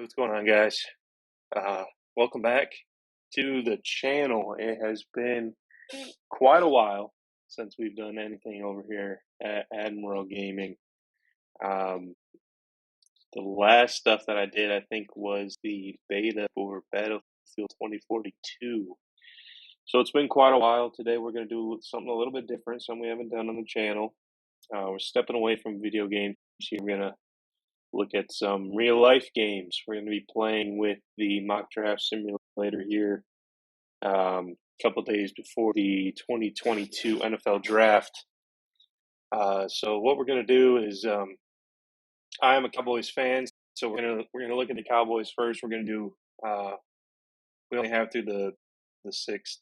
What's going on, guys? Uh, Welcome back to the channel. It has been quite a while since we've done anything over here at Admiral Gaming. Um, the last stuff that I did, I think, was the beta for Battlefield 2042. So it's been quite a while. Today we're going to do something a little bit different, something we haven't done on the channel. We're stepping away from video games here. We're going to look at some real life games. We're going to be playing with the mock draft simulator here a couple days before the 2022 NFL draft. So what we're going to do is I am a Cowboys fan, so we're gonna look at the Cowboys first. We're going to do we only have through the sixth.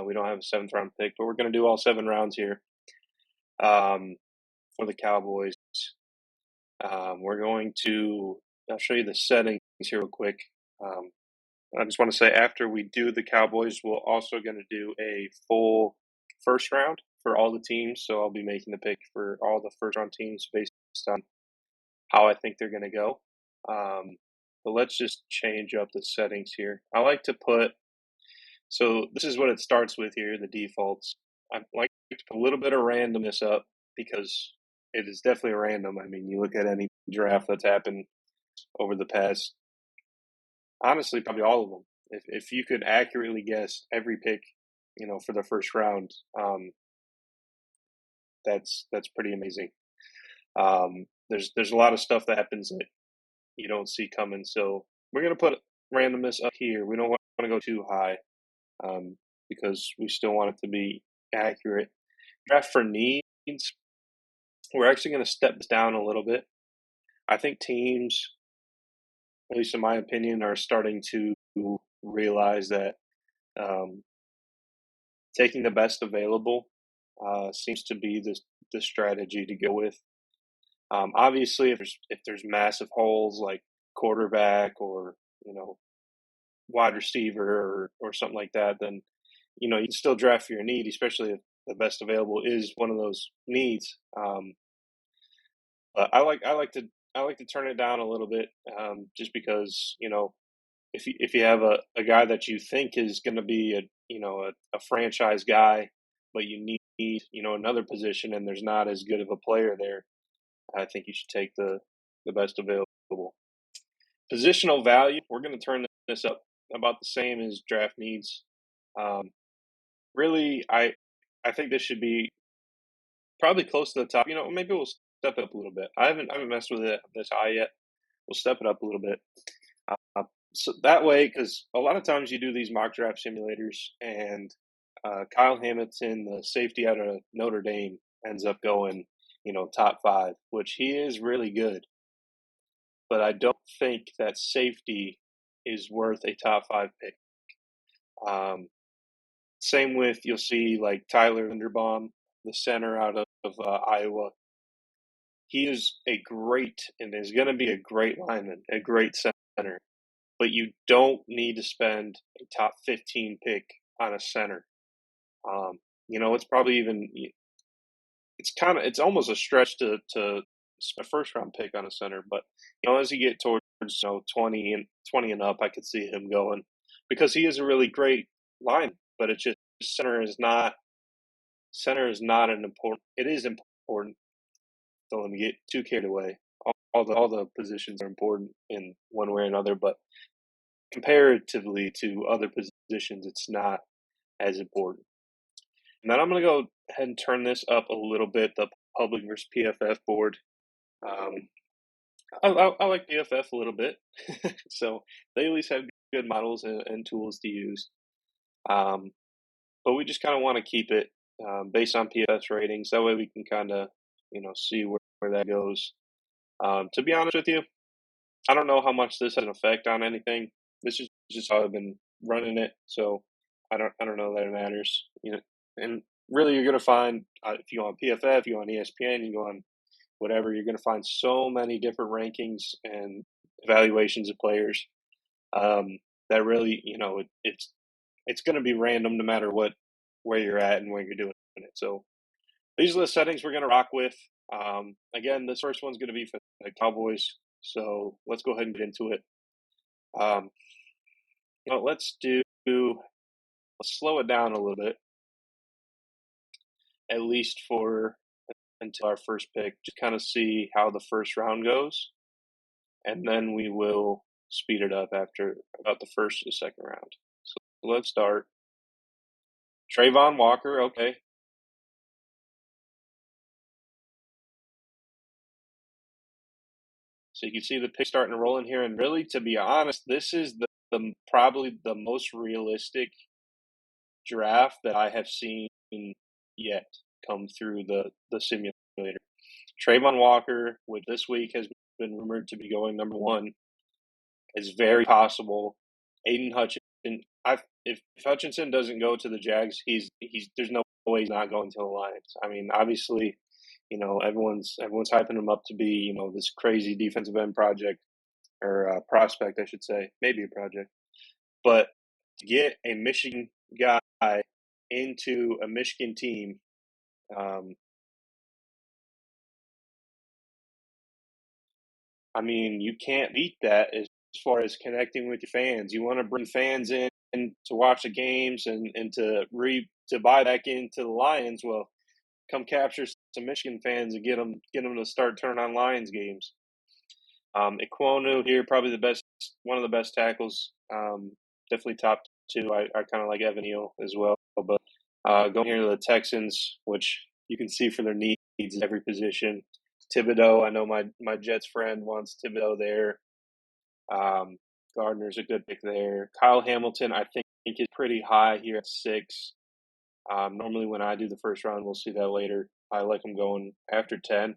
We don't have a seventh round pick, but we're going to do all 7 rounds here for the Cowboys. We're going to, I'll show you the settings here real quick. I just want to say after we do the Cowboys, we're also going to do a full first round for all the teams. So I'll be making the pick for all the first round teams based on how I think they're going to go. But let's just change up the settings here. I like to put, so this is what it starts with here, the defaults. I like to put a little bit of randomness up because it is definitely random. I mean, you look at any draft that's happened over the past, honestly, probably all of them. If you could accurately guess every pick, for the first round, that's pretty amazing. There's a lot of stuff that happens that you don't see coming. So we're gonna put randomness up here. We don't want to go too high because we still want it to be accurate. Draft for needs. We're actually going to step this down a little bit. I think teams, at least in my opinion, are starting to realize that taking the best available seems to be the strategy to go with. Obviously, if there's massive holes like quarterback or wide receiver or something like that, then you can still draft for your need, especially if the best available is one of those needs. But I like to turn it down a little bit, just because if you have a guy that you think is going to be a franchise guy, but you need another position and there's not as good of a player there, I think you should take the best available. Positional value, we're going to turn this up about the same as draft needs. Really, I think this should be probably close to the top. Maybe we'll step it up a little bit. I haven't messed with it this high yet. We'll step it up a little bit. So that way, because a lot of times you do these mock draft simulators, and Kyle Hamilton, the safety out of Notre Dame, ends up going, top 5, which he is really good. But I don't think that safety is worth a top 5 pick. Same with, you'll see like Tyler Linderbaum, the center out of Iowa. He is a great and is going to be a great lineman, a great center. But you don't need to spend a top 15 pick on a center. It's probably even, it's almost a stretch to spend a first round pick on a center. But as you get towards 20 and up, I could see him going because he is a really great line. But it's just center is not an important. It is important. Don't let me get too carried away. All the positions are important in one way or another, but comparatively to other positions, it's not as important. And then I'm going to go ahead and turn this up a little bit, the public versus PFF board. I like PFF a little bit. So they at least have good models and tools to use. But we just kind of want to keep it based on PFF's ratings. That way we can kind of, see where that goes. To be honest with you, I don't know how much this has an effect on anything. This is just how I've been running it, so I don't know that it matters. And really, you're gonna find if you go on PFF, you go on ESPN, you go on whatever, you're gonna find so many different rankings and evaluations of players that really, it's gonna be random no matter where you're at and where you're doing it. So these are the settings we're gonna rock with. Again, this first one's gonna be for the Cowboys. So let's go ahead and get into it. Um, well, let's slow it down a little bit, at least for until our first pick, just kind of see how the first round goes, and then we will speed it up after about the first or the second round. So let's start. Trayvon Walker, okay. So you can see the pick starting to roll in here, and really, to be honest, this is the probably the most realistic draft that I have seen yet come through the simulator. Trayvon Walker, which this week has been rumored to be going number one, is very possible. Aiden Hutchinson, if Hutchinson doesn't go to the Jags, he's there's no way he's not going to the Lions. I mean, obviously, everyone's hyping him up to be this crazy defensive end project or prospect, I should say, maybe a project. But to get a Michigan guy into a Michigan team, um, I mean, you can't beat that as far as connecting with your fans. You want to bring fans in to watch the games and to buy back into the Lions. Well, come capture some Michigan fans and get them to start turning on Lions games. Ikwonu here, probably one of the best tackles. Definitely top two. I kind of like Evan Neal as well. But going here to the Texans, which you can see for their needs at every position. Thibodeau, I know my Jets friend wants Thibodeau there. Gardner's a good pick there. Kyle Hamilton, I think is pretty high here at 6. Normally, when I do the first round, we'll see that later. I like him going after 10,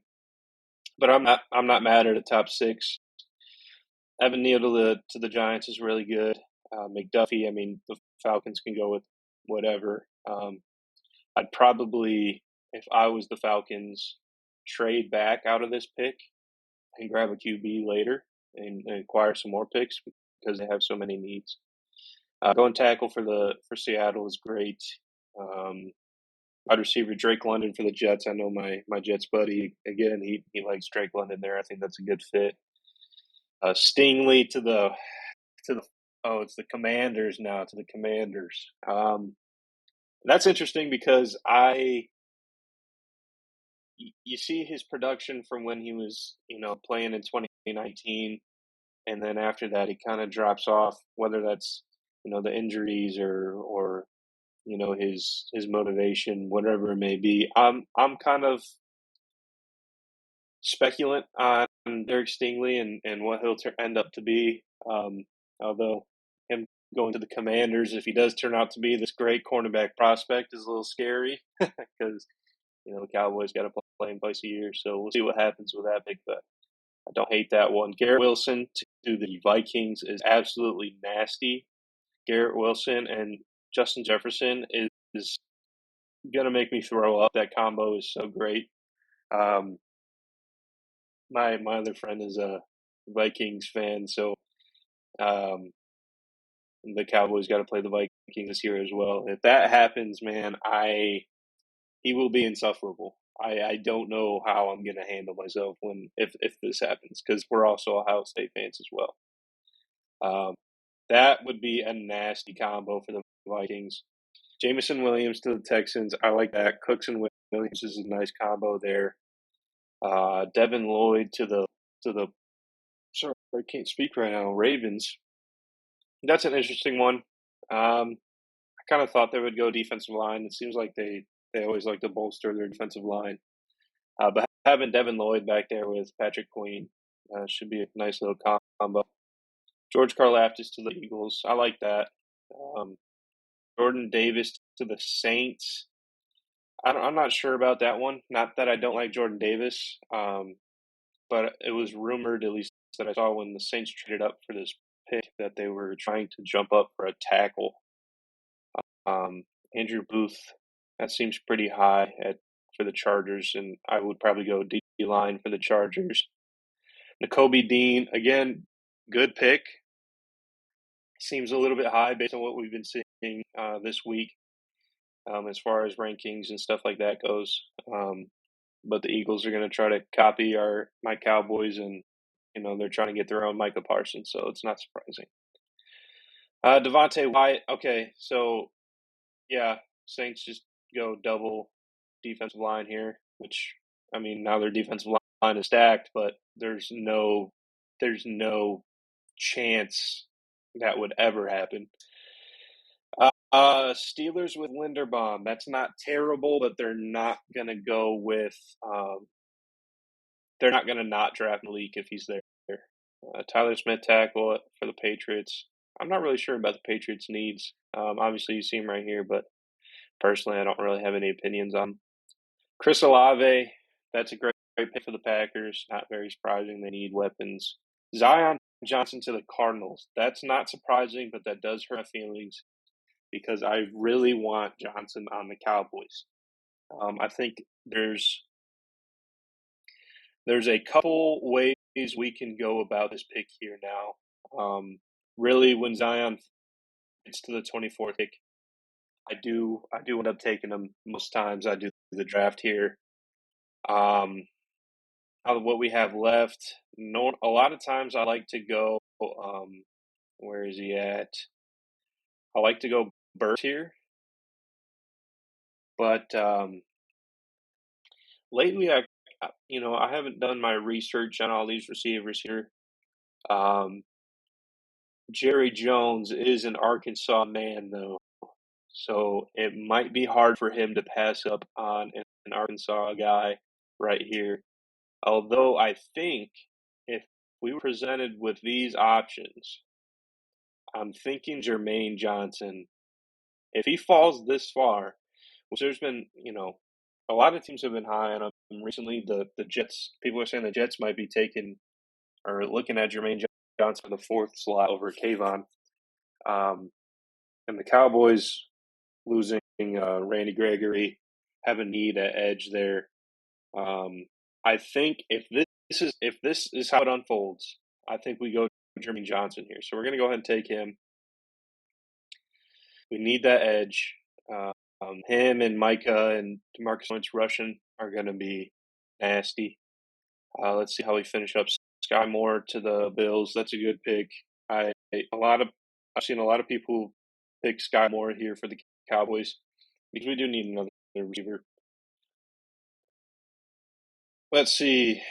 but I'm not mad at a top 6. Evan Neal to the Giants is really good. McDuffie, I mean, the Falcons can go with whatever. I'd probably, if I was the Falcons, trade back out of this pick and grab a QB later and acquire some more picks because they have so many needs. Going tackle for Seattle is great. Wide receiver Drake London for the Jets. I know my Jets buddy again. He likes Drake London there. I think that's a good fit. Stingley to the it's the Commanders now, to the Commanders. That's interesting because you see his production from when he was playing in 2019, and then after that he kind of drops off. Whether that's the injuries or his motivation, whatever it may be. I'm kind of speculant on Derek Stingley and what he'll end up to be. Although him going to the Commanders, if he does turn out to be this great cornerback prospect, is a little scary because the Cowboys got to play him twice a year. So we'll see what happens with that pick. But I don't hate that one. Garrett Wilson to the Vikings is absolutely nasty. Garrett Wilson and Justin Jefferson is gonna make me throw up. That combo is so great. Um, my other friend is a Vikings fan, so um, the Cowboys got to play the Vikings this year as well. If that happens, man, he will be insufferable. I don't know how I'm gonna handle myself if this happens because we're also Ohio State fans as well. Um, that would be a nasty combo for the Vikings. Jameson Williams to the Texans, I like that. Cooks and Williams is a nice combo there. Devin Lloyd to the sorry, I can't speak right now. Ravens. That's an interesting one. I kind of thought they would go defensive line. It seems like they always like to bolster their defensive line. But having Devin Lloyd back there with Patrick Queen should be a nice little combo. George Karlaftis to the Eagles. I like that. Um, Jordan Davis to the Saints. I'm not sure about that one. Not that I don't like Jordan Davis, but it was rumored, at least that I saw when the Saints traded up for this pick, that they were trying to jump up for a tackle. Andrew Booth, that seems pretty high for the Chargers, and I would probably go D line for the Chargers. Nakobe Dean, again, good pick. Seems a little bit high based on what we've been seeing this week as far as rankings and stuff like that goes. But the Eagles are going to try to copy my Cowboys, and they're trying to get their own Micah Parsons, so it's not surprising. Devontae Wyatt. Okay, so yeah, Saints just go double defensive line here, which I mean now their defensive line is stacked, but there's no chance that would ever happen. Steelers with Linderbaum. That's not terrible, but they're not gonna go with. They're not gonna not draft Malik if he's there. Tyler Smith tackle for the Patriots. I'm not really sure about the Patriots' needs. Obviously, you see him right here, but personally, I don't really have any opinions on him. Chris Olave. That's a great pick for the Packers. Not very surprising. They need weapons. Zion Johnson to the Cardinals. That's not surprising, but that does hurt my feelings because I really want Johnson on the Cowboys. I think there's a couple ways we can go about this pick here now. Really, when Zion gets to the 24th pick, I do end up taking him most times. I do the draft here. Um, Out of what we have left, a lot of times I like to go. Where is he at? I like to go Burt here, but lately I haven't done my research on all these receivers here. Um, Jerry Jones is an Arkansas man though, so it might be hard for him to pass up on an Arkansas guy right here. Although I think if we were presented with these options, I'm thinking Jermaine Johnson. If he falls this far, which there's been, a lot of teams have been high on him recently. The Jets, people are saying the Jets might be taking or looking at Jermaine Johnson for the fourth slot over Kayvon. And the Cowboys losing Randy Gregory have a need at edge there. I think if this is how it unfolds, I think we go Jermaine Johnson here. So we're going to go ahead and take him. We need that edge. Him and Micah and DeMarcus Lawrence Russian are going to be nasty. Let's see how we finish up. Sky Moore to the Bills. That's a good pick. I've seen a lot of people pick Sky Moore here for the Cowboys because we do need another receiver. Let's see.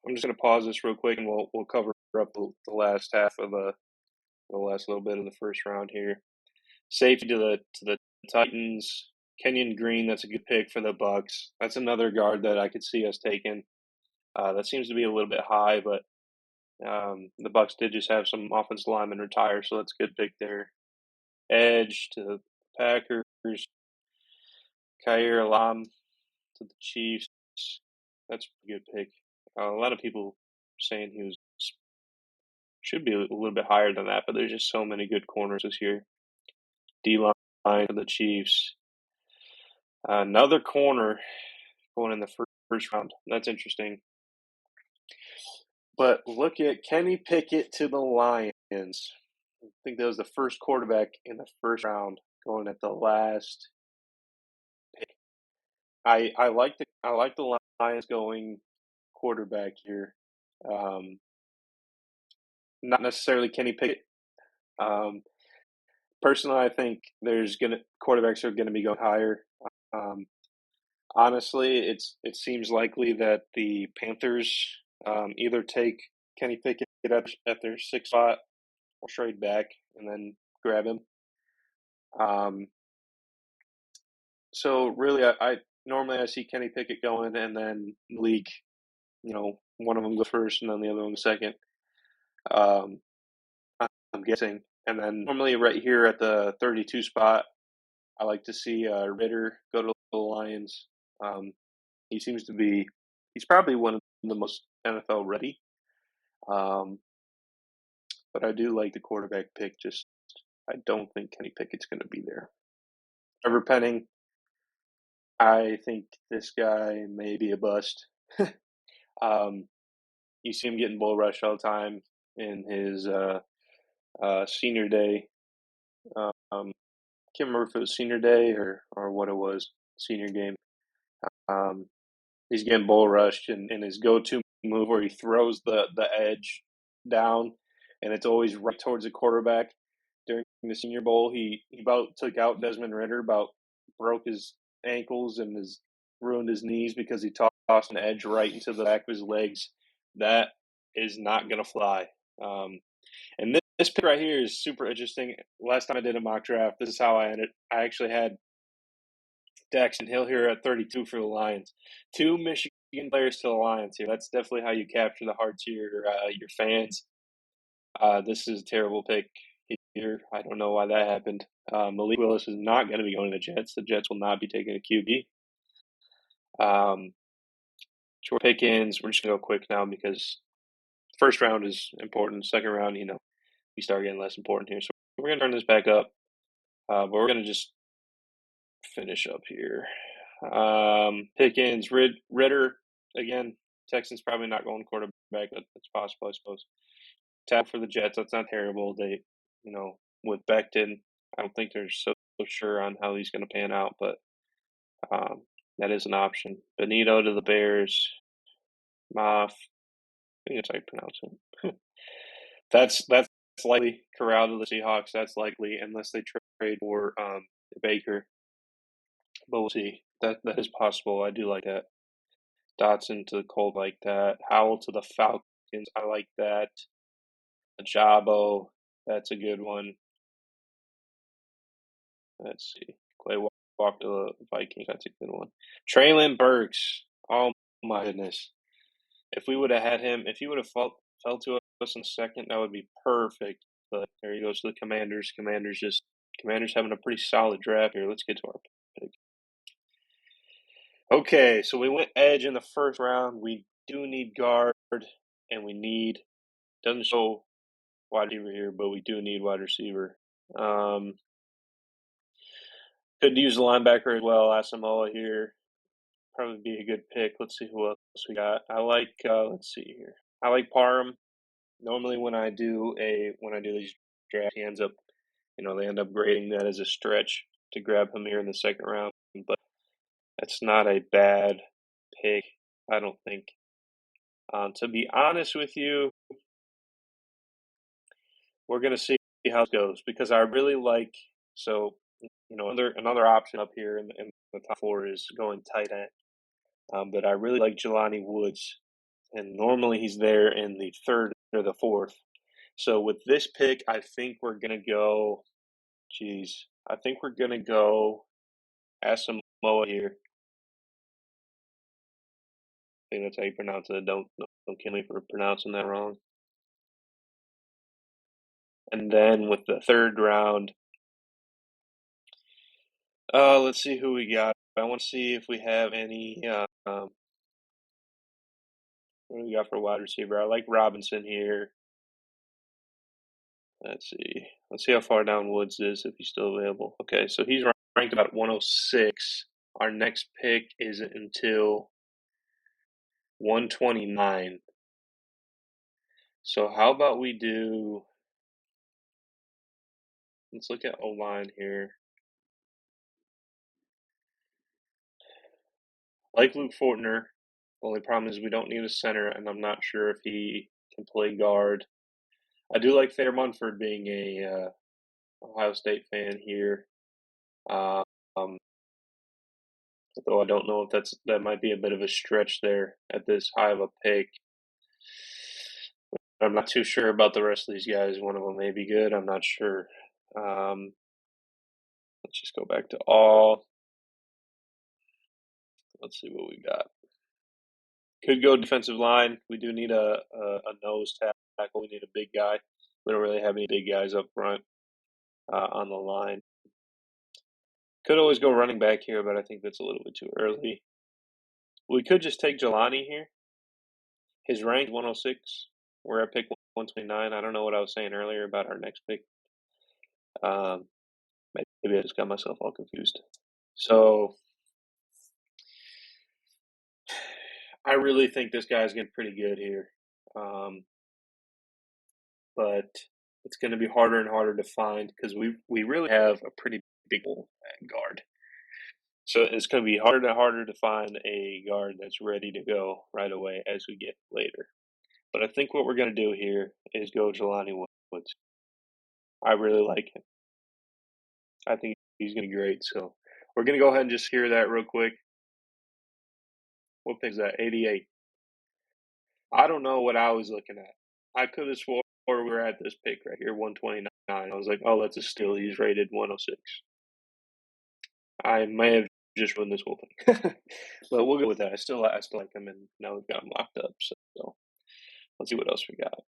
I'm just going to pause this real quick and we'll cover up the last half of the last little bit of the first round here. Safety to the Titans. Kenyon Green, that's a good pick for the Bucks. That's another guard that I could see us taking. That seems to be a little bit high, but the Bucks did just have some offensive linemen retire, so that's a good pick there. Edge to the Packers. Khair Alam to the Chiefs. That's a good pick. A lot of people saying he should be a little bit higher than that, but there's just so many good corners this year. D-line to the Chiefs. Another corner going in the first round. That's interesting. But look at Kenny Pickett to the Lions. I think that was the first quarterback in the first round going at the last pick. I like the Lions going quarterback here. Not necessarily Kenny Pickett. Personally, I think quarterbacks are gonna be going higher. Um, Honestly, it seems likely that the Panthers either take Kenny Pickett at their sixth spot or trade back and then grab him. So really, I normally I see Kenny Pickett going and then Malik, one of them go first and then the other one second. Um, I'm guessing, and then normally right here at the 32 spot, I like to see Ritter go to the Lions. He seems to be he's probably one of the most NFL ready. But I do like the quarterback pick. Just I don't think Kenny Pickett's going to be there. Trevor Penning, I think this guy may be a bust. You see him getting bull rushed all the time in his senior day. Can't remember if it was senior day or what it was, senior game. He's getting bull rushed, and his go-to move where he throws the edge down, and it's always right towards the quarterback during the Senior Bowl. He about took out Desmond Ritter, about broke his ankles and his ruined his knees because he tossed an edge right into the back of his legs. That is not going to fly. And this pick right here is super interesting. Last time I did a mock draft, this is how I ended. I actually had Daxton Hill here at 32 for the Lions. Two Michigan players to the Lions here. That's definitely how you capture the hearts of your fans. This is a terrible pick here. I don't know why that happened. Malik Willis is not going to be going to the Jets. The Jets will not be taking a QB. George Pickens, we're just going to go quick now because first round is important. Second round, we start getting less important here. So we're going to turn this back up, but we're going to just finish up here. Pickens, Ritter, again, Texans probably not going quarterback, but it's possible, I suppose. Tap for the Jets, that's not terrible. They, with Becton, I don't think they're so sure on how he's going to pan out, but that is an option. Benito to the Bears, Moff, I think that's how you pronounce it. That's likely. Corral to the Seahawks, that's likely, unless they trade for Baker. But we'll see. That is possible. I do like that. Dotson to the Colts, like that. Howell to the Falcons, I like that. Jabo, that's a good one. Let's see. Clay Walker to the Vikings, that's a good one. Traylon Burks, oh my goodness. If we would have had him, if he would have fell to us in a second, that would be perfect. But there he goes to the Commanders. Commanders having a pretty solid draft here. Let's get to our pick. Okay, so we went edge in the first round. We do need guard, and doesn't show wide receiver here, but we do need wide receiver. Could use a linebacker as well. Asamoah here. Probably be a good pick. Let's see who else we got. I like, let's see here. I like Parham. Normally when I do these drafts, he ends up, they end up grading that as a stretch to grab him here in the second round. But that's not a bad pick, I don't think. To be honest with you, we're going to see how it goes because I really like, another option up here in the top four is going tight end. But I really like Jelani Woods, and normally he's there in the third or the fourth. So with this pick, I think we're going to go, I think we're going to go Asamoah here. I think that's how you pronounce it. Don't kill me for pronouncing that wrong. And then with the third round, let's see who we got. I want to see if we have any. What do we got for wide receiver? I like Robinson here. Let's see. Let's see how far down Woods is if he's still available. Okay, so he's ranked about 106. Our next pick isn't until 129. So how about we do? Let's look at O-line here. Like Luke Fortner. Only problem is we don't need a center, and I'm not sure if he can play guard. I do like Thayer Munford being a Ohio State fan here. Um, though I don't know if that might be a bit of a stretch there at this high of a pick. I'm not too sure about the rest of these guys. One of them may be good. I'm not sure. Let's just go back to all. Let's see what we got. Could go defensive line. We do need a nose tackle. We need a big guy. We don't really have any big guys up front on the line. Could always go running back here, but I think that's a little bit too early. We could just take Jelani here. His rank 106. We're at pick 129. I don't know what I was saying earlier about our next pick. Maybe I just got myself all confused. So I really think this guy's getting pretty good here. But it's going to be harder and harder to find because we really have a pretty big guard. So it's going to be harder and harder to find a guard that's ready to go right away as we get later. But I think what we're going to do here is go Jelani Woods. I really like him. I think he's going to be great. So we're going to go ahead and just hear that real quick. What pick is that? 88. I don't know what I was looking at. I could have swore we were at this pick right here, 129. I was like, oh, that's a steal. He's rated 106. I may have just won this whole thing, but we'll go with that. I still like him, and now we've got him locked up. So let's see what else we got.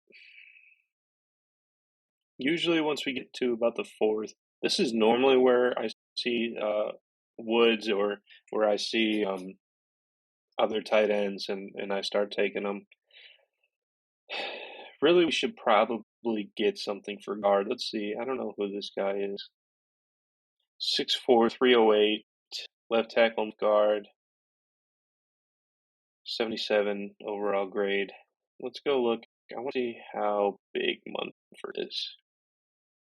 Usually, once we get to about the fourth, this is normally where I see Woods or where I see other tight ends, and I start taking them. Really, we should probably get something for guard. Let's see. I don't know who this guy is. 6'4", 308, left tackle guard, 77 overall grade. Let's go look. I want to see how big Munford is.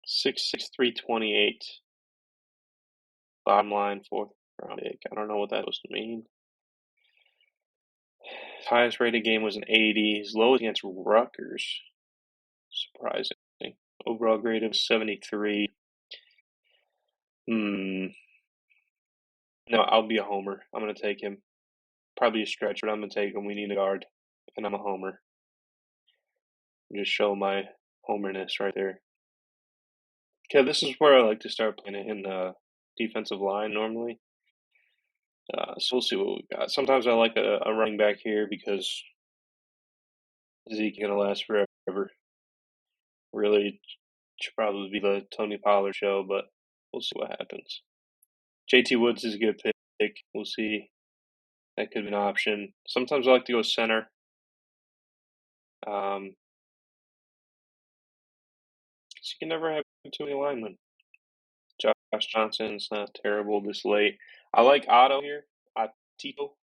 6'6", 328. Bottom line, fourth round pick. I don't know what that was to mean. Highest rated game was an 80. His lowest against Rutgers. Surprising. Overall grade of 73. No, I'll be a homer. I'm going to take him. Probably a stretch, but I'm going to take him. We need a guard, and I'm a homer. Just show my homerness right there. Okay, this is where I like to start playing it in the defensive line normally. So we'll see what we got. Sometimes I like a running back here because Zeke going to last forever. Really should probably be the Tony Pollard show, but we'll see what happens. JT Woods is a good pick. We'll see. That could be an option. Sometimes I like to go center. Because you can never have too many linemen. Josh Johnson's not terrible this late. I like Otto here. Tito.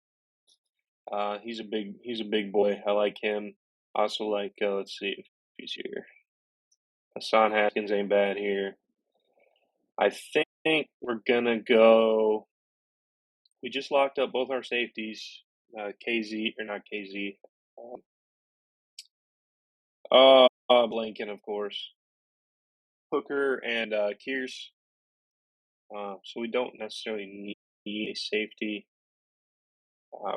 He's a big boy. I like him. I also like let's see if he's here. Hassan Haskins ain't bad here. I think we're gonna go. We just locked up both our safeties. KZ or not KZ. Blanken, of course. Hooker and Kears. So we don't necessarily need a safety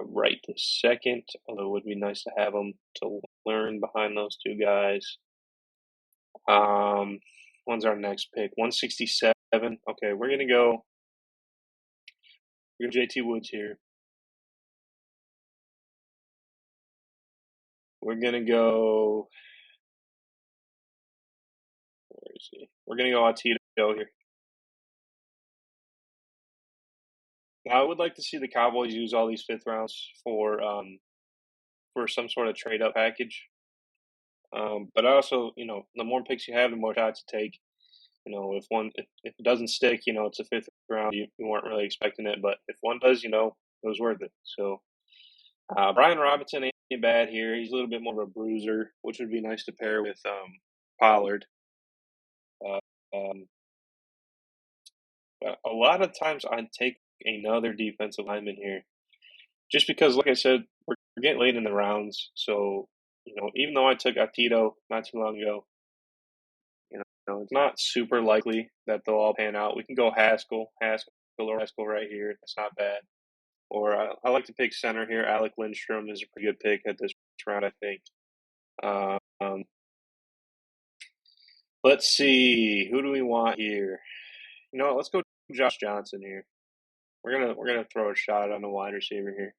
right this second, although it would be nice to have them to learn behind those two guys. When's our next pick? 167. Okay, we're gonna go JT Woods here. We're gonna go. Where is he? We're gonna go Tito here. Now, I would like to see the Cowboys use all these fifth rounds for some sort of trade up package. But also, the more picks you have, the more shots you take. If it doesn't stick, it's a fifth round. You weren't really expecting it, but if one does, it was worth it. So Brian Robinson ain't bad here. He's a little bit more of a bruiser, which would be nice to pair with Pollard. A lot of times I'd take another defensive lineman here, just because, like I said, we're getting late in the rounds. So, even though I took Atito not too long ago, it's not super likely that they'll all pan out. We can go Haskell right here. That's not bad. Or I like to pick center here. Alec Lindstrom is a pretty good pick at this round, I think. Let's see. Who do we want here? Let's go Josh Johnson here. We're gonna throw a shot on the wide receiver here.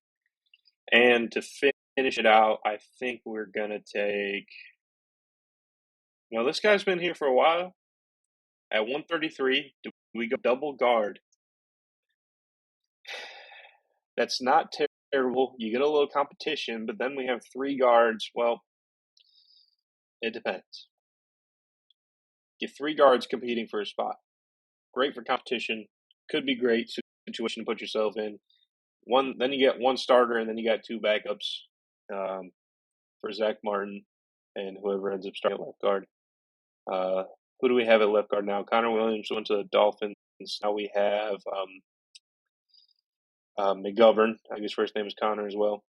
And to finish it out, I think we're gonna take. This guy's been here for a while. At 133, do we go double guard? That's not terrible. You get a little competition, but then we have three guards. Well, it depends. Get three guards competing for a spot. Great for competition. Could be great situation to put yourself in. Then you get one starter, and then you got two backups for Zach Martin and whoever ends up starting at left guard. Who do we have at left guard now? Connor Williams went to the Dolphins. Now we have McGovern. I guess first name is Connor as well.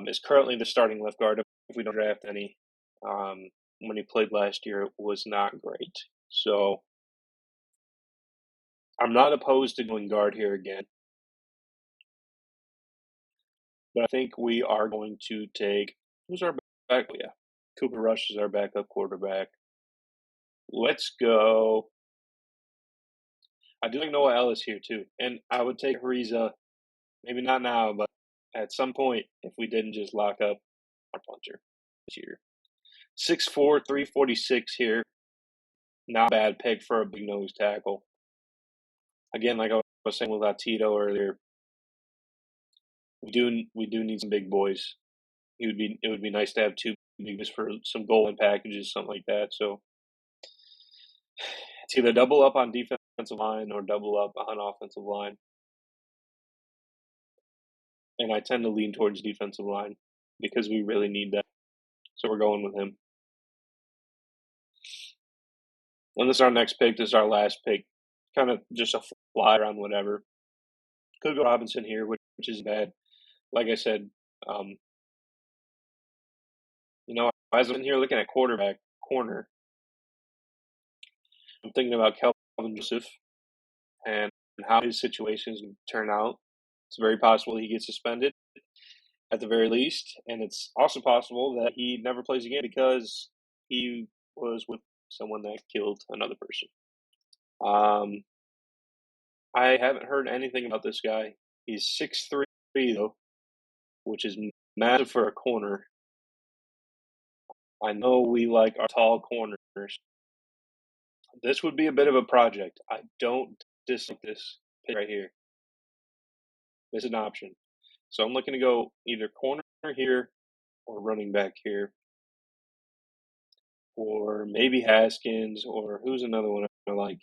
Is currently the starting left guard if we don't draft any. When he played last year, it was not great. So I'm not opposed to going guard here again, but I think we are going to take who's our back? Yeah, Cooper Rush is our backup quarterback. Let's go. I do like Noah Ellis here too, and I would take Ariza. Maybe not now, but at some point, if we didn't just lock up our punter this year. 6'4", 346 here. Not a bad pick for a big nose tackle. Again, like I was saying with Tito earlier, we do need some big boys. It would be nice to have two big boys for some goal line packages, something like that. So it's either double up on defensive line or double up on offensive line. And I tend to lean towards defensive line because we really need that. So we're going with him. And this is our next pick. This is our last pick. Kind of just a fly around whatever. Could go Robinson here, which is bad. Like I said, as I'm in here looking at quarterback corner, I'm thinking about Kelvin Joseph and how his situation is going to turn out. It's very possible he gets suspended at the very least, and it's also possible that he never plays again because he was with someone that killed another person. I haven't heard anything about this guy. He's 6'3", though, which is massive for a corner. I know we like our tall corners. This would be a bit of a project. I don't dislike this pick right here. This is an option. So I'm looking to go either corner here or running back here. Or maybe Haskins, or who's another one I like?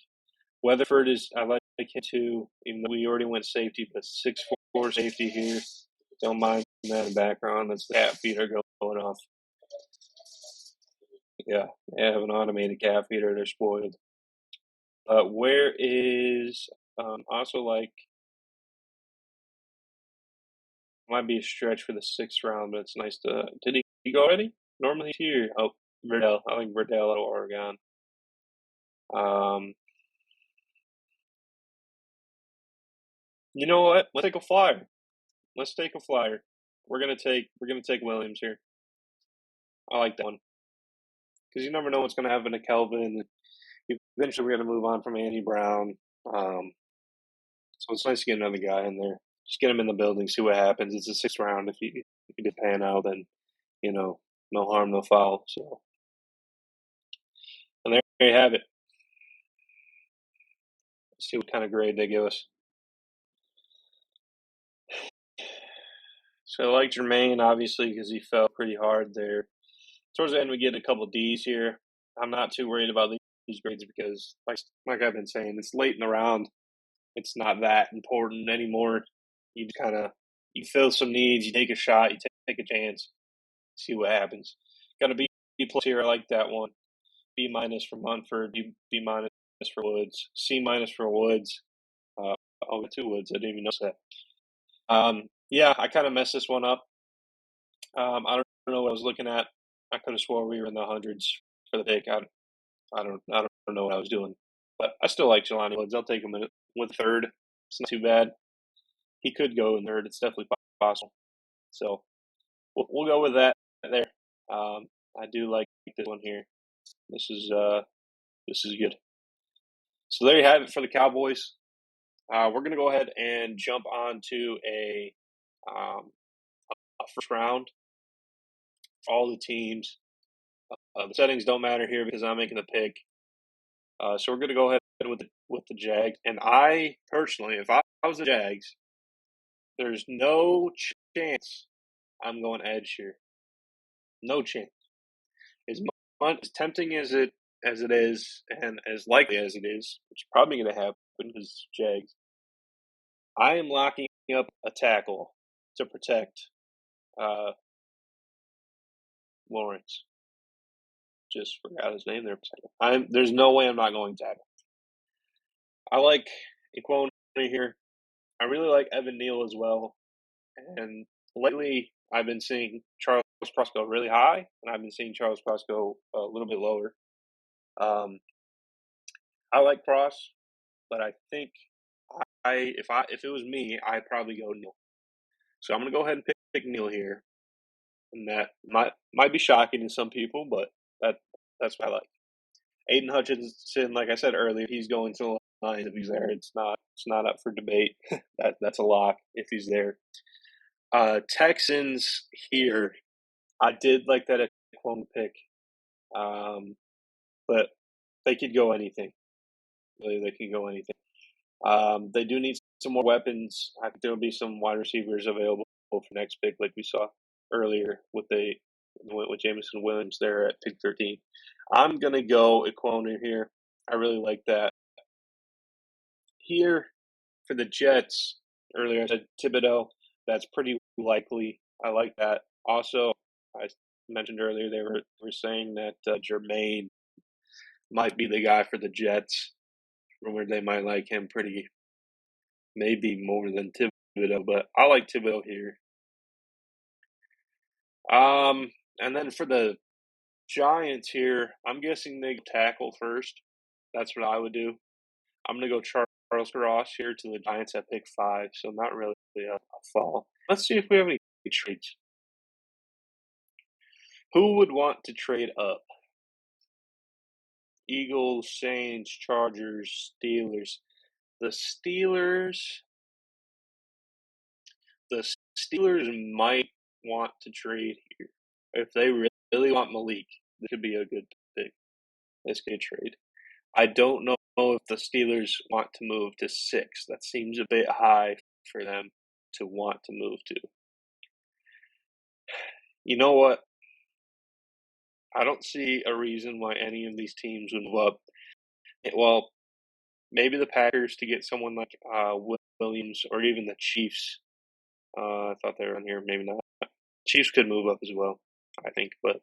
Weatherford I like him too, even though we already went safety, but 6'4" safety here. Don't mind that in the background. That's the cat feeder going off. Yeah, they have an automated cat feeder. They're spoiled. Where is also like might be a stretch for the 6th round, but it's nice to. Did he go already? Normally he's here. Oh, Verdell. I like Verdell out of Oregon. You know what? Let's take a flyer. Let's take a flyer. We're gonna take Williams here. I like that one because you never know what's gonna happen to Kelvin. Eventually, we're gonna move on from Andy Brown. So it's nice to get another guy in there. Just get him in the building, see what happens. It's a 6th round. If he did pan out, then no harm, no foul. So, and there you have it. Let's see what kind of grade they give us. So I like Jermaine, obviously, because he fell pretty hard there. Towards the end, we get a couple D's here. I'm not too worried about these grades because, like I've been saying, it's late in the round. It's not that important anymore. You just kind of you fill some needs, you take a shot, you take a chance, see what happens. Got a B plus here. I like that one. B minus for Munford. B minus for Woods. C minus for Woods. Oh, 2 Woods. I didn't even notice that. Yeah, I kind of messed this one up. I don't know what I was looking at. I could have swore we were in the hundreds for the pick. I don't know what I was doing, but I still like Jelani Woods. I'll take him with 3rd. It's not too bad. He could go in 3rd. It's definitely possible. So we'll go with that there. I do like this one here. This is good. So there you have it for the Cowboys. We're going to go ahead and jump on to a first round. All the teams. The settings don't matter here because I'm making the pick. So we're going to go ahead with the Jags. And I personally, if I was the Jags, there's no chance I'm going edge here. No chance. As tempting as it is, and as likely as it is, it's probably going to happen because Jags. I am locking up a tackle to protect Lawrence. Just forgot his name there for a second. There's no way I'm not going tackle. I like Equone here. I really like Evan Neal as well. And lately, I've been seeing Charles Cross go really high, and I've been seeing Charles Cross go a little bit lower. I like Cross. but I think if it was me, I'd probably go Neil. So I'm gonna go ahead and pick Neil here, and that might be shocking to some people, but that that's what I like. Aiden Hutchinson, like I said earlier, he's going to the Lions if he's there. It's not up for debate. That's a lock if he's there. Texans here. I did like that Aquan pick, but they could go anything. Really, they could go anything. They do need some more weapons. I think there will be some wide receivers available for next pick, like we saw earlier with Jameson Williams there at pick 13. I'm gonna go Equonu here. I really like that. Here for the Jets, earlier I said Thibodeau. That's pretty likely. I like that. Also, I mentioned earlier they were saying that Jermaine might be the guy for the Jets. Rumored they might like him pretty, maybe more than Thibodeau, but I like Thibodeau here. And then for the Giants here, I'm guessing they tackle first. That's what I would do. I'm gonna go Charles Cross here to the Giants at pick 5, so not really a fall. Let's see if we have any trades. Who would want to trade up? Eagles, Saints, Chargers, Steelers. The Steelers. The Steelers might want to trade here. If they really want Malik, this could be a good pick. This could trade. I don't know if the Steelers want to move to 6. That seems a bit high for them to want to move to. You know what? I don't see a reason why any of these teams would move up. Well, maybe the Packers to get someone like Williams, or even the Chiefs. I thought they were on here. Maybe not. Chiefs could move up as well, I think. But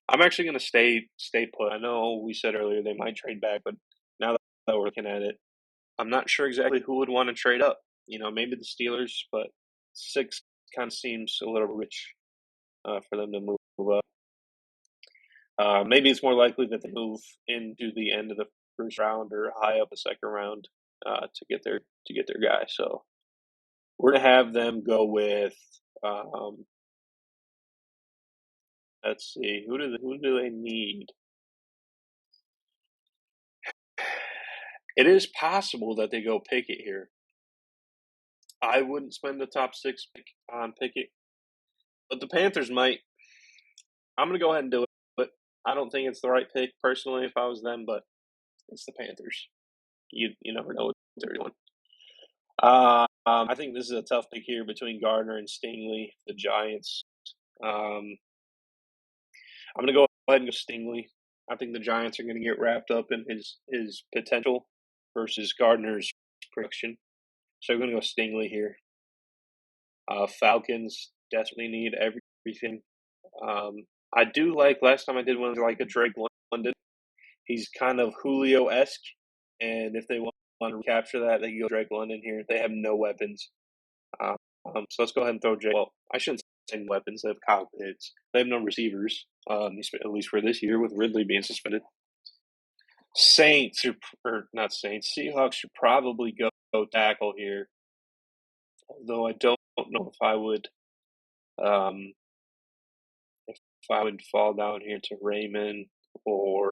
I'm actually going to stay put. I know we said earlier they might trade back, but now that we're looking at it, I'm not sure exactly who would want to trade up. Maybe the Steelers, but 6 kind of seems a little rich for them to move up. Maybe it's more likely that they move into the end of the first round or high up the second round to get their guy. So we're gonna have them go with. Let's see, who do they need? It is possible that they go Pickett here. I wouldn't spend the top 6 pick on Pickett, but the Panthers might. I'm gonna go ahead and do it, but I don't think it's the right pick personally if I was them. But it's the Panthers. You never know what they're doing. I think this is a tough pick here between Gardner and Stingley, the Giants. I'm going to go ahead and go Stingley. I think the Giants are going to get wrapped up in his potential versus Gardner's production. So I'm going to go Stingley here. Falcons desperately need everything. I do like, last time I did one like a Drake London. He's kind of Julio-esque, and if they want to recapture that, they can go Drake London here. They have no weapons. So let's go ahead and throw Jay. Well, I shouldn't say weapons. They have Kyle Pitts. They have no receivers, at least for this year, with Ridley being suspended. Saints, or not Saints, Seahawks should probably go tackle here. Although I don't know if I would fall down here to Raymond or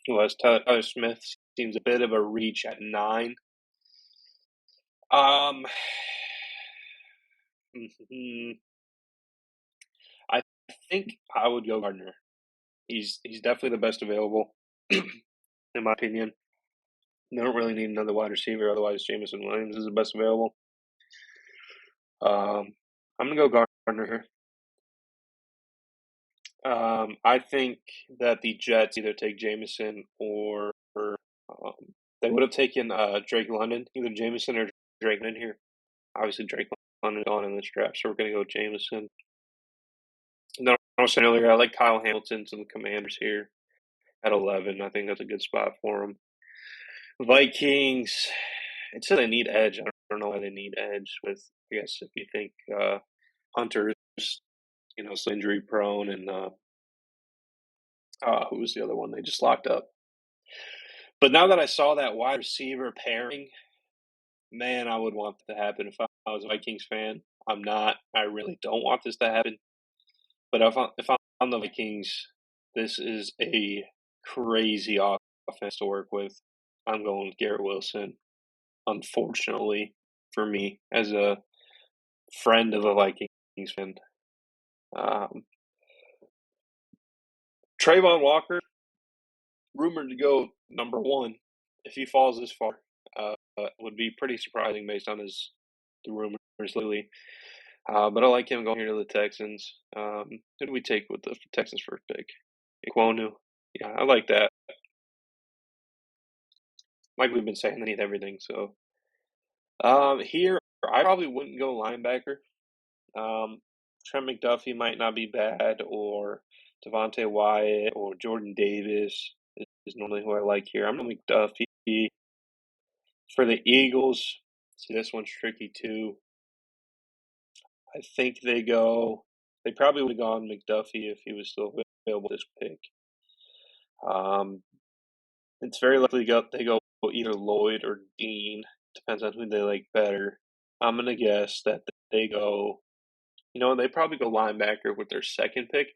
who else? Tyler Smith seems a bit of a reach at 9. I think I would go Gardner. He's definitely the best available, in my opinion. They don't really need another wide receiver, otherwise Jameson Williams is the best available. I'm gonna go Gardner here. I think that the Jets either take Jameson or they would have taken Drake London, either Jameson or Drake London here. Obviously, Drake London gone in this draft, so we're gonna go Jameson. And then I was saying earlier, I like Kyle Hamilton to the Commanders here at 11. I think that's a good spot for him. Vikings. It said they need edge. I don't know why they need edge. With I guess if you think Hunter is, so injury prone, and who was the other one they just locked up? But now that I saw that wide receiver pairing, man, I would want that to happen if I was a Vikings fan. I'm not. I really don't want this to happen. But if I'm the Vikings, this is a crazy offense to work with. I'm going with Garrett Wilson, unfortunately, for me, as a friend of a Vikings fan. Um, Trayvon Walker, rumored to go number one if he falls this far. Would be pretty surprising based on the rumors lately. But I like him going here to the Texans. Who do we take with the Texans first pick? Iquonu. Yeah, I like that. Like we've been saying, they need everything. So here, I probably wouldn't go linebacker. Trent McDuffie might not be bad, or Devontae Wyatt, or Jordan Davis is normally who I like here. I'm going McDuffie. For the Eagles, see, this one's tricky too. I think they probably would have gone McDuffie if he was still available this pick. It's very likely they go either Lloyd or Dean. Depends on who they like better. I'm going to guess that they go, they probably go linebacker with their second pick.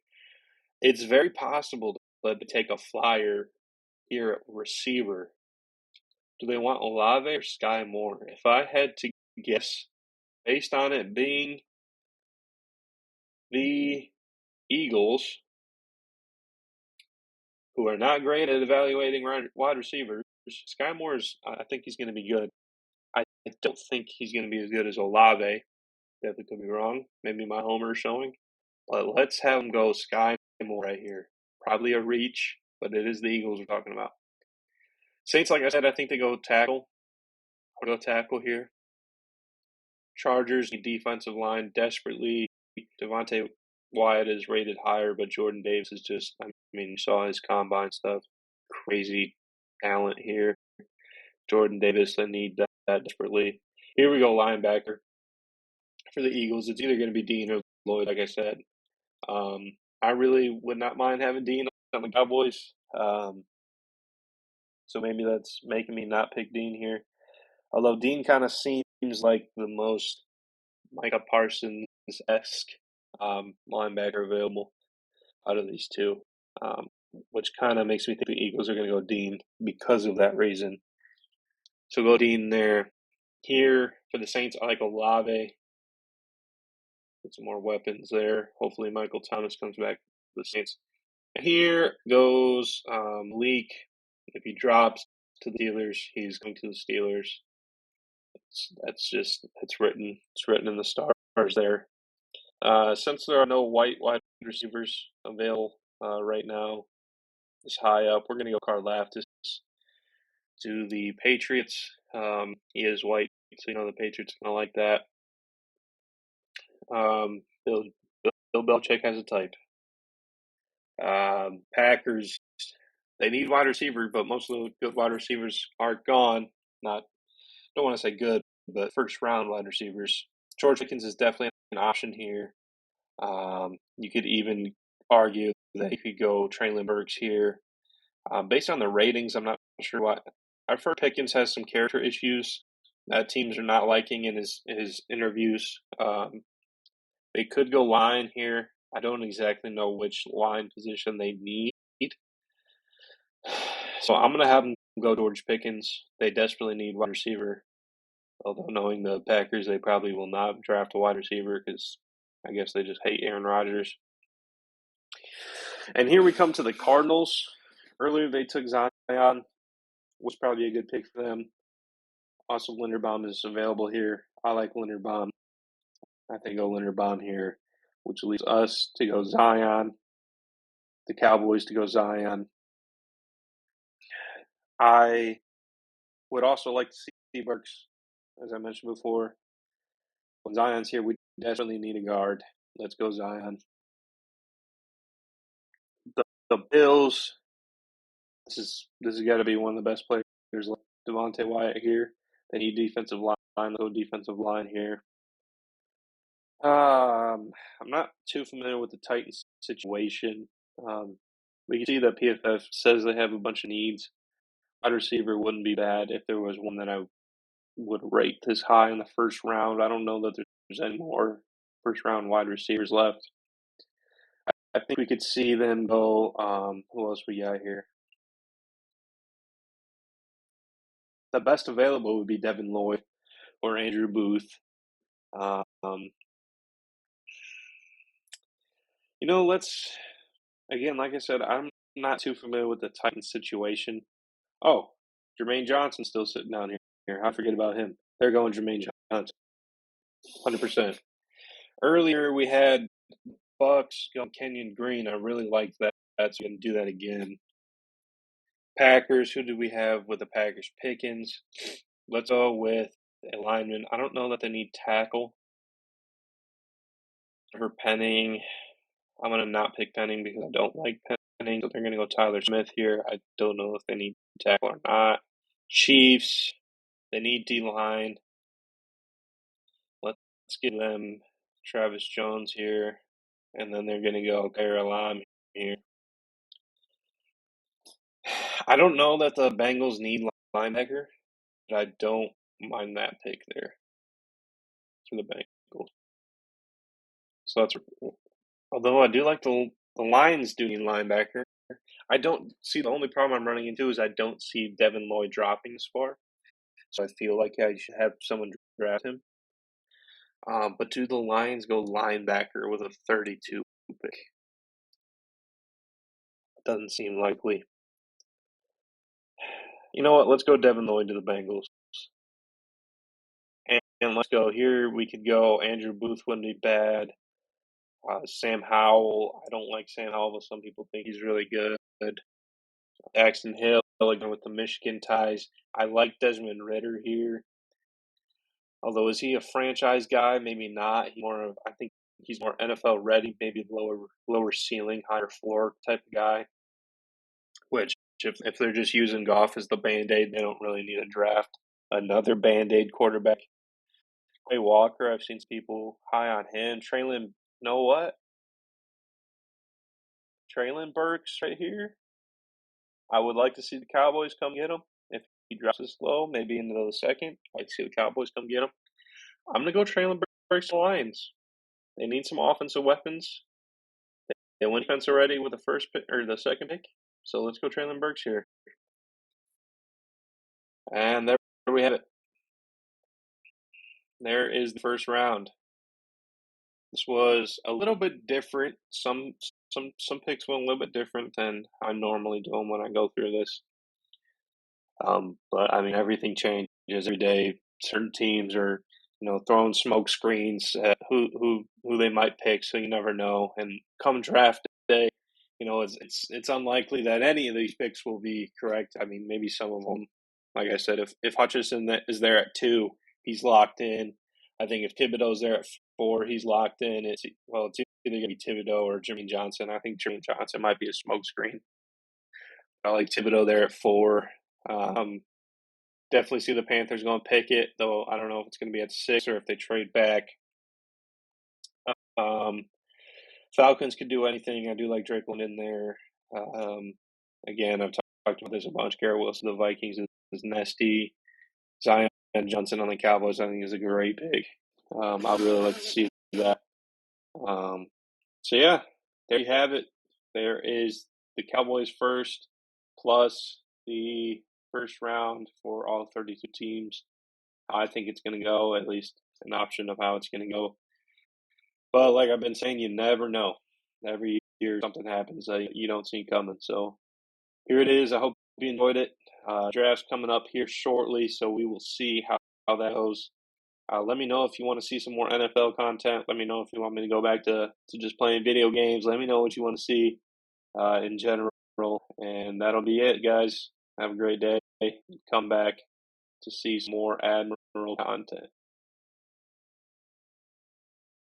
It's very possible that they take a flyer here at receiver. Do they want Olave or Sky Moore? If I had to guess, based on it being the Eagles, who are not great at evaluating wide receivers, Sky Moore's, I think he's going to be good. I don't think he's going to be as good as Olave. Definitely could be wrong. Maybe my homer is showing. But let's have him go Sky Moore right here. Probably a reach, but it is the Eagles we're talking about. Saints, like I said, I think they go tackle. I'll go tackle here. Chargers need defensive line desperately. Devontae Wyatt is rated higher, but Jordan Davis is just, you saw his combine stuff. Crazy talent here. Jordan Davis, they need that desperately. Here we go, linebacker. For the Eagles, it's either going to be Dean or Lloyd, like I said. I really would not mind having Dean on the Cowboys. So maybe that's making me not pick Dean here. Although Dean kind of seems like the most Micah Parsons-esque linebacker available out of these two, which kind of makes me think the Eagles are going to go Dean because of that reason. So go Dean there. Here for the Saints, I like Olave. Get some more weapons there. Hopefully Michael Thomas comes back to the Saints. Here goes Leak. If he drops to the Steelers, he's going to the Steelers. It's written. It's written in the stars there. Since there are no wide receivers available right now, this high up, we're going to go Karlaftis to the Patriots. He is white, so the Patriots are going to like that. Bill Belichick has a type. Packers, they need wide receiver, but most of the good wide receivers are gone. Don't want to say good, but first round wide receivers. George Pickens is definitely an option here. You could even argue that he could go Traylon Burks here. Based on the ratings, I'm not sure why. I've heard Pickens has some character issues that teams are not liking in his interviews. They could go line here. I don't exactly know which line position they need. So I'm going to have them go George Pickens. They desperately need wide receiver. Although knowing the Packers, they probably will not draft a wide receiver because I guess they just hate Aaron Rodgers. And here we come to the Cardinals. Earlier they took Zion, was probably a good pick for them. Also, Linderbaum is available here. I like Linderbaum. I think go Linderbaum here, which leaves us to go Zion, the Cowboys to go Zion. I would also like to see Burks, as I mentioned before. When Zion's here, we definitely need a guard. Let's go Zion. The Bills. This has got to be one of the best players. Like Devontae Wyatt here. They need defensive line. Go defensive line here. I'm not too familiar with the Titans situation. We can see that PFF says they have a bunch of needs. wide receiver wouldn't be bad if there was one that I would rate this high in the first round. I don't know that there's any more first round wide receivers left. I think we could see them go. Who else we got here? The best available would be Devin Lloyd or Andrew Booth. Um, let's again, like I said, I'm not too familiar with the Titans situation. Oh, Jermaine Johnson's still sitting down here. I forget about him. They're going Jermaine Johnson, 100%. Earlier we had Bucks going Kenyon Green. I really like that. That's going to do that again. Packers. Who do we have with the Packers? Pickens. Let's go with a lineman. I don't know that they need tackle for Penning. I'm going to not pick Penning because I don't like Penning. So they're going to go Tyler Smith here. I don't know if they need tackle or not. Chiefs. They need D-line. Let's give them Travis Jones here. And then they're going to go Carolina here. I don't know that the Bengals need linebacker, but I don't mind that pick there for the Bengals. So that's although I do like the Lions do need linebacker. I don't see the only problem I'm running into is I don't see Devin Lloyd dropping this far. So I feel like I should have someone draft him. But do the Lions go linebacker with a 32 pick? Doesn't seem likely. You know what? Let's go Devin Lloyd to the Bengals. And let's go here. We could go Andrew Booth wouldn't be bad. Sam Howell. I don't like Sam Howell, but some people think he's really good. Axton Hill, again with the Michigan ties. I like Desmond Ridder here. Although, is he a franchise guy? Maybe not. I think he's more NFL ready, maybe lower ceiling, higher floor type of guy. Which, if they're just using Goff as the Band-Aid, they don't really need to draft another Band-Aid quarterback. Quay Walker, I've seen people high on him. Traylon, know what? Traylon Burks right here. I would like to see the Cowboys come get him. If he drops this low, maybe into the second, I'd like to see the Cowboys come get him. I'm going to go Traylon Burks to Lions. They need some offensive weapons. They went defense already with the first pick or the second pick. So let's go Traylon Burks here. And there we have it. There is the first round. This was a little bit different. Some picks went a little bit different than I normally do them when I go through this. But I mean, everything changes every day. Certain teams are, throwing smoke screens at who they might pick, so you never know. And come draft day, it's unlikely that any of these picks will be correct. I mean, maybe some of them. Like I said, if Hutchinson is there at 2, he's locked in. I think if Thibodeau's there at 4, he's locked in. It's either going to be Thibodeau or Jermaine Johnson. I think Jermaine Johnson might be a smoke screen. I like Thibodeau there at 4. Definitely see the Panthers going to pick it, though I don't know if it's going to be at 6 or if they trade back. Falcons could do anything. I do like Drake London there. Again, I've talked about this a bunch. Garrett Wilson, the Vikings is nasty. Zion Johnson on the Cowboys, I think, is a great pick. I'd really like to see that. So, yeah, there you have it. There is the Cowboys first plus the first round for all 32 teams. I think it's going to go, at least an option of how it's going to go. But like I've been saying, you never know. Every year something happens that you don't see coming. So here it is. I hope you enjoyed it. Draft's coming up here shortly, so we will see how that goes. Let me know if you want to see some more NFL content. Let me know if you want me to go back to just playing video games. Let me know what you want to see in general. And that'll be it, guys. Have a great day. Come back to see some more Admiral content.